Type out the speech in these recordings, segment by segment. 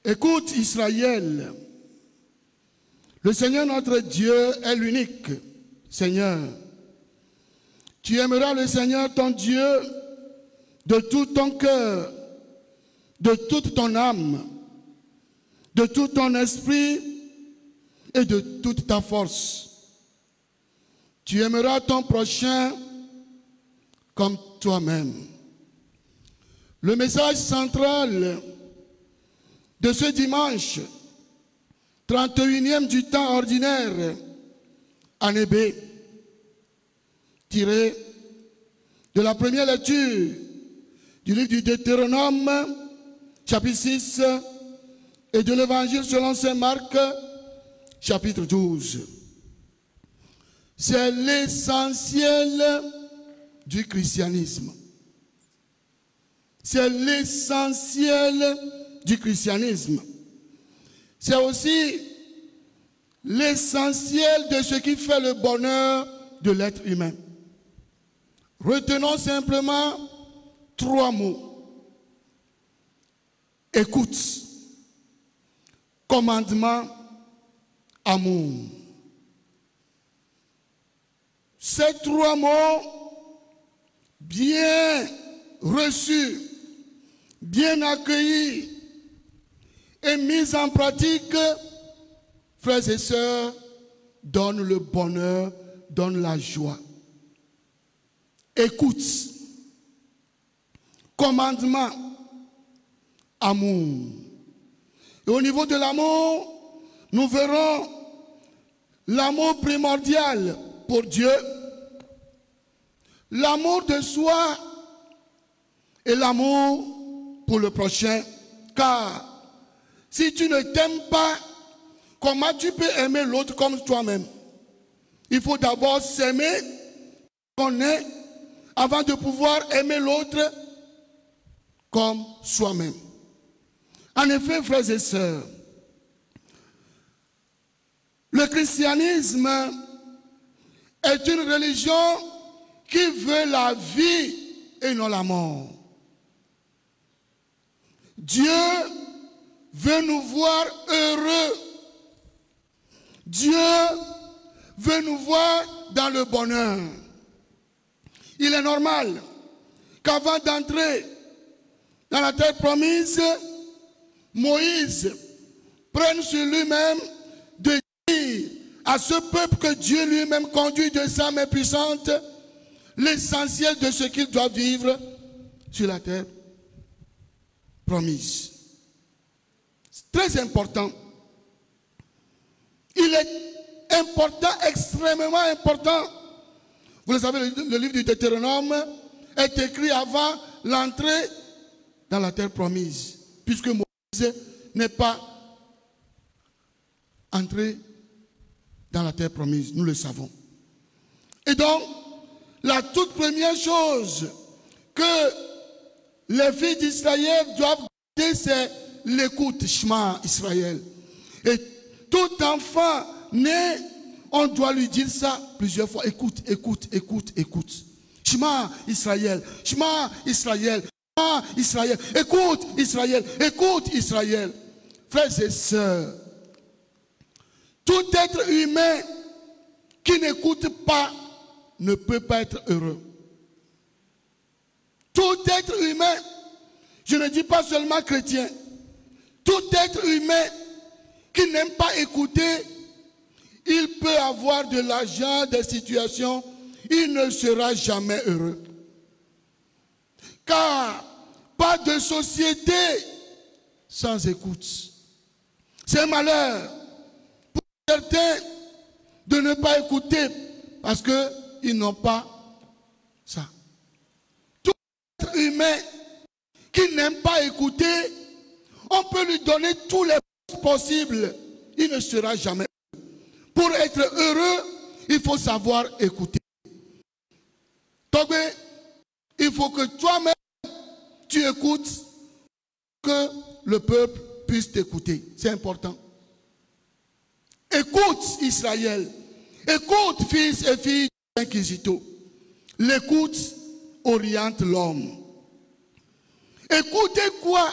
Écoute Israël, le Seigneur notre Dieu est l'unique Seigneur. Tu aimeras le Seigneur ton Dieu de tout ton cœur, de toute ton âme, de tout ton esprit et de toute ta force. Tu aimeras ton prochain comme toi-même. Le message central de ce dimanche, 31e du temps ordinaire, année B, tiré de la première lecture du livre du Deutéronome, chapitre 6, et de l'évangile selon saint Marc, chapitre 12. C'est l'essentiel du christianisme. C'est l'essentiel du christianisme. C'est aussi l'essentiel de ce qui fait le bonheur de l'être humain. Retenons simplement 3 mots. Écoute, commandement, amour. Ces 3 mots bien reçus, bien accueillis et mis en pratique, frères et sœurs, donnent le bonheur, donnent la joie. Écoute, commandement, amour. Et au niveau de l'amour, nous verrons l'amour primordial pour Dieu, l'amour de soi et l'amour pour le prochain. Car si tu ne t'aimes pas, comment tu peux aimer l'autre comme toi-même? Il faut d'abord s'aimer, qu'on est, avant de pouvoir aimer l'autre comme soi-même. En effet, frères et sœurs, le christianisme est une religion qui veut la vie et non la mort. Dieu veut nous voir heureux. Dieu veut nous voir dans le bonheur. Il est normal qu'avant d'entrer dans la terre promise, Moïse prenne sur lui-même de dire à ce peuple que Dieu lui-même conduit de sa main puissante l'essentiel de ce qu'il doit vivre sur la terre promise. C'est très important. Il est important, extrêmement important. Vous le savez, le livre du Deutéronome est écrit avant l'entrée dans la terre promise, puisque Moïse n'est pas entré dans la terre promise, nous le savons. Et donc, la toute première chose que les filles d'Israël doivent garder, c'est l'écoute, Shema Israël. Et tout enfant né, on doit lui dire ça plusieurs fois. Écoute, écoute, écoute, écoute. Shema Israël, Shema Israël, Shema Israël. Écoute Israël, écoute Israël. Frères et sœurs, tout être humain qui n'écoute pas ne peut pas être heureux. Tout être humain, je ne dis pas seulement chrétien, tout être humain qui n'aime pas écouter, il peut avoir de l'argent, des situations, il ne sera jamais heureux. Car pas de société sans écoute. C'est un malheur pour certains de ne pas écouter parce qu'ils n'ont pas ça. Tout être humain qui n'aime pas écouter, on peut lui donner tous les possibles, il ne sera jamais heureux. Pour être heureux, il faut savoir écouter. Donc, il faut que toi-même, tu écoutes, que le peuple puisse t'écouter. C'est important. Écoute Israël. Écoute fils et filles d'Inquisito. L'écoute oriente l'homme. Écoutez quoi?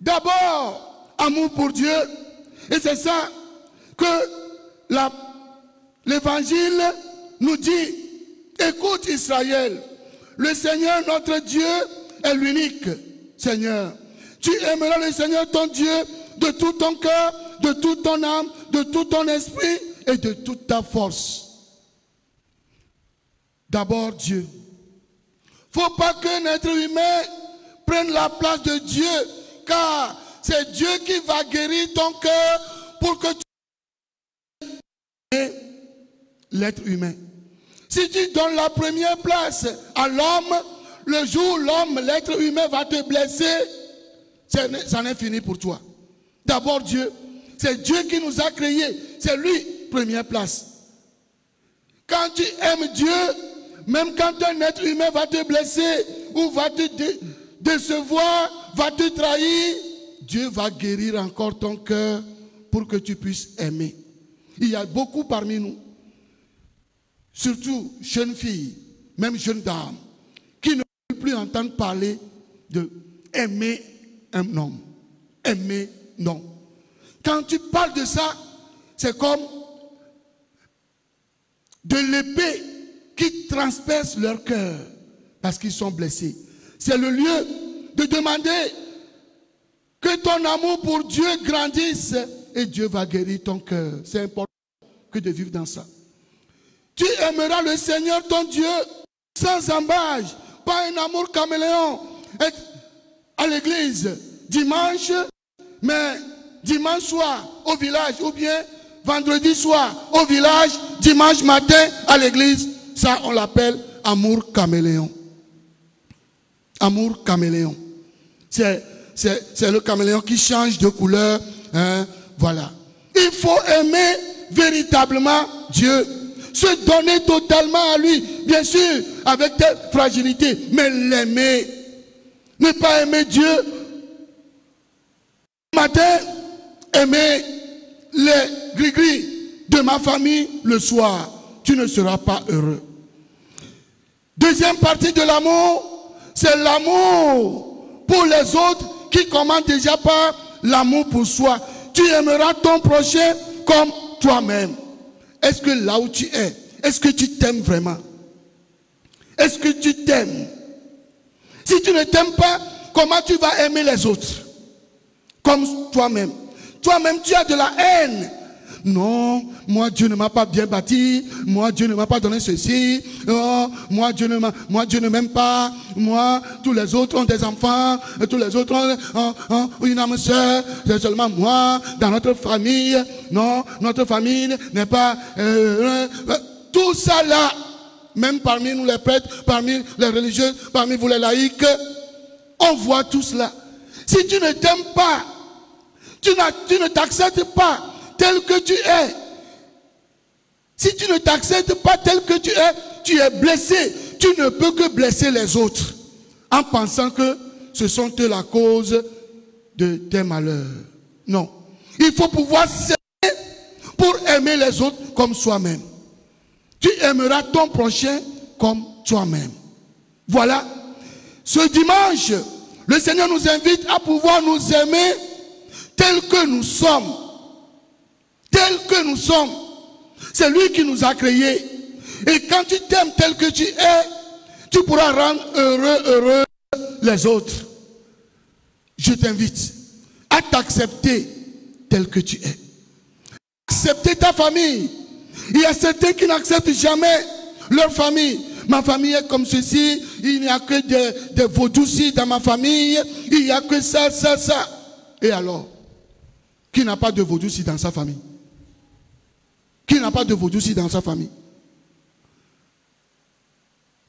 D'abord, amour pour Dieu. Et c'est ça que l'évangile nous dit. Écoute Israël, le Seigneur notre Dieu est l'unique Seigneur. Tu aimeras le Seigneur ton Dieu de tout ton cœur, de toute ton âme, de tout ton esprit et de toute ta force. D'abord Dieu. Il ne faut pas qu'un être humain prenne la place de Dieu, car c'est Dieu qui va guérir ton cœur pour que tu aies l'être humain. Si tu donnes la première place à l'homme, le jour où l'homme, l'être humain va te blesser, ça n'est fini pour toi. D'abord Dieu. C'est Dieu qui nous a créés. C'est lui, première place. Quand tu aimes Dieu, même quand un être humain va te blesser ou va te décevoir, va te trahir, Dieu va guérir encore ton cœur pour que tu puisses aimer. Il y a beaucoup parmi nous, surtout jeunes filles, même jeunes dames, qui ne veulent plus entendre parler de aimer un homme. Aimer, non. Quand tu parles de ça, c'est comme de l'épée qui transperce leur cœur parce qu'ils sont blessés. C'est le lieu de demander que ton amour pour Dieu grandisse et Dieu va guérir ton cœur. C'est important que de vivre dans ça. Tu aimeras le Seigneur ton Dieu sans embâche, pas un amour caméléon. À l'église dimanche, mais dimanche soir au village, ou bien vendredi soir au village, dimanche matin à l'église. Ça, on l'appelle amour caméléon. Amour caméléon. C'est le caméléon qui change de couleur. Hein, voilà. Il faut aimer véritablement Dieu. Se donner totalement à lui. Bien sûr, avec des fragilités. Mais l'aimer. Ne pas aimer Dieu. Le matin, aimer les gris-gris de ma famille le soir. Tu ne seras pas heureux. Deuxième partie de l'amour, c'est l'amour pour les autres qui commence déjà par l'amour pour soi. Tu aimeras ton prochain comme toi-même. Est-ce que là où tu es, est-ce que tu t'aimes vraiment? Est-ce que tu t'aimes? Si tu ne t'aimes pas, comment tu vas aimer les autres? Comme toi-même. Toi-même, tu as de la haine. Non, moi Dieu ne m'a pas bien bâti, moi Dieu ne m'a pas donné ceci, oh, moi Dieu ne m'aime pas, moi tous les autres ont des enfants, tous les autres ont une âme sœur, c'est seulement moi dans notre famille, non, notre famille n'est pas tout ça là, même parmi nous les prêtres, parmi les religieux, parmi vous les laïcs, on voit tout cela. Si tu ne t'aimes pas, tu ne t'acceptes pas tel que tu es. Si tu ne t'acceptes pas tel que tu es blessé. Tu ne peux que blesser les autres en pensant que ce sont eux la cause de tes malheurs. Non. Il faut pouvoir s'aimer pour aimer les autres comme soi-même. Tu aimeras ton prochain comme toi-même. Voilà. Ce dimanche, le Seigneur nous invite à pouvoir nous aimer tel que nous sommes. Tel que nous sommes. C'est lui qui nous a créés. Et quand tu t'aimes tel que tu es, tu pourras rendre heureux les autres. Je t'invite à t'accepter tel que tu es. Accepter ta famille. Il y a certains qui n'acceptent jamais leur famille. Ma famille est comme ceci. Il n'y a que des vaudous dans ma famille. Il n'y a que ça. Et alors, qui n'a pas de vaudou dans sa famille? Qui n'a pas de vaudou dans sa famille?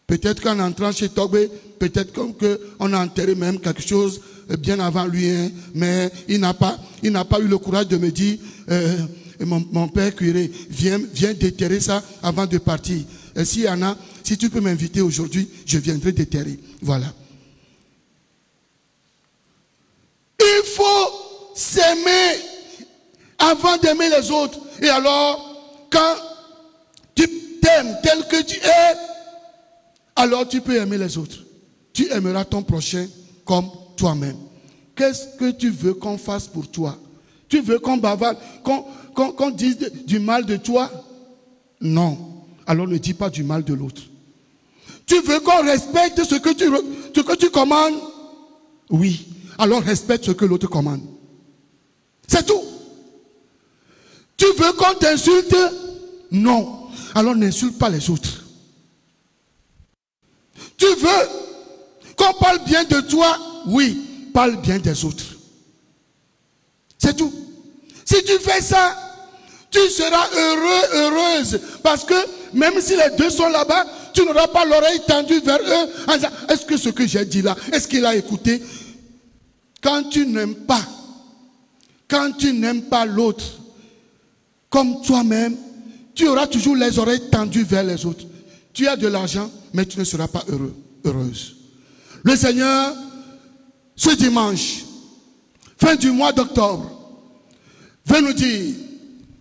Peut-être qu'en entrant chez Togbe, peut-être qu'on a enterré même quelque chose bien avant lui, hein, mais il n'a pas eu le courage de me dire, mon père curé, viens déterrer ça avant de partir. Et s'il y en a, si tu peux m'inviter aujourd'hui, je viendrai déterrer. Voilà. Il faut s'aimer avant d'aimer les autres. Et alors, quand tu t'aimes tel que tu es, alors tu peux aimer les autres. Tu aimeras ton prochain comme toi-même. qu'est-ce que tu veux qu'on fasse pour toi? Tu veux qu'on bavarde, qu'on dise du mal de toi? Non. Alors ne dis pas du mal de l'autre. Tu veux qu'on respecte ce que tu commandes? Oui. Alors respecte ce que l'autre commande. C'est tout. Tu veux qu'on t'insulte? Non. Alors n'insulte pas les autres. Tu veux qu'on parle bien de toi? Oui. Parle bien des autres. C'est tout. Si tu fais ça, tu seras heureux, heureuse. Parce que même si les deux sont là-bas, tu n'auras pas l'oreille tendue vers eux en disant, est-ce que ce que j'ai dit là, est-ce qu'il a écouté? Quand tu n'aimes pas l'autre comme toi-même, tu auras toujours les oreilles tendues vers les autres. Tu as de l'argent, mais tu ne seras pas heureux, heureuse. Le Seigneur, ce dimanche, fin du mois d'octobre, veut nous dire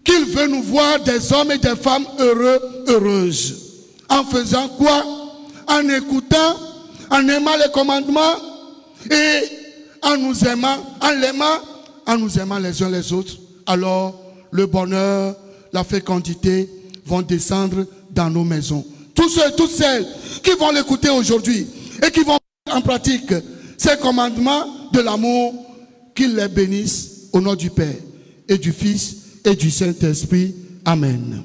qu'il veut nous voir des hommes et des femmes heureux, heureuses. En faisant quoi? En écoutant, en aimant les commandements et en nous aimant, en nous aimant les uns les autres. Alors, le bonheur, la fécondité vont descendre dans nos maisons. Tous ceux et toutes celles qui vont l'écouter aujourd'hui et qui vont mettre en pratique ces commandements de l'amour, qu'il les bénisse au nom du Père et du Fils et du Saint-Esprit. Amen.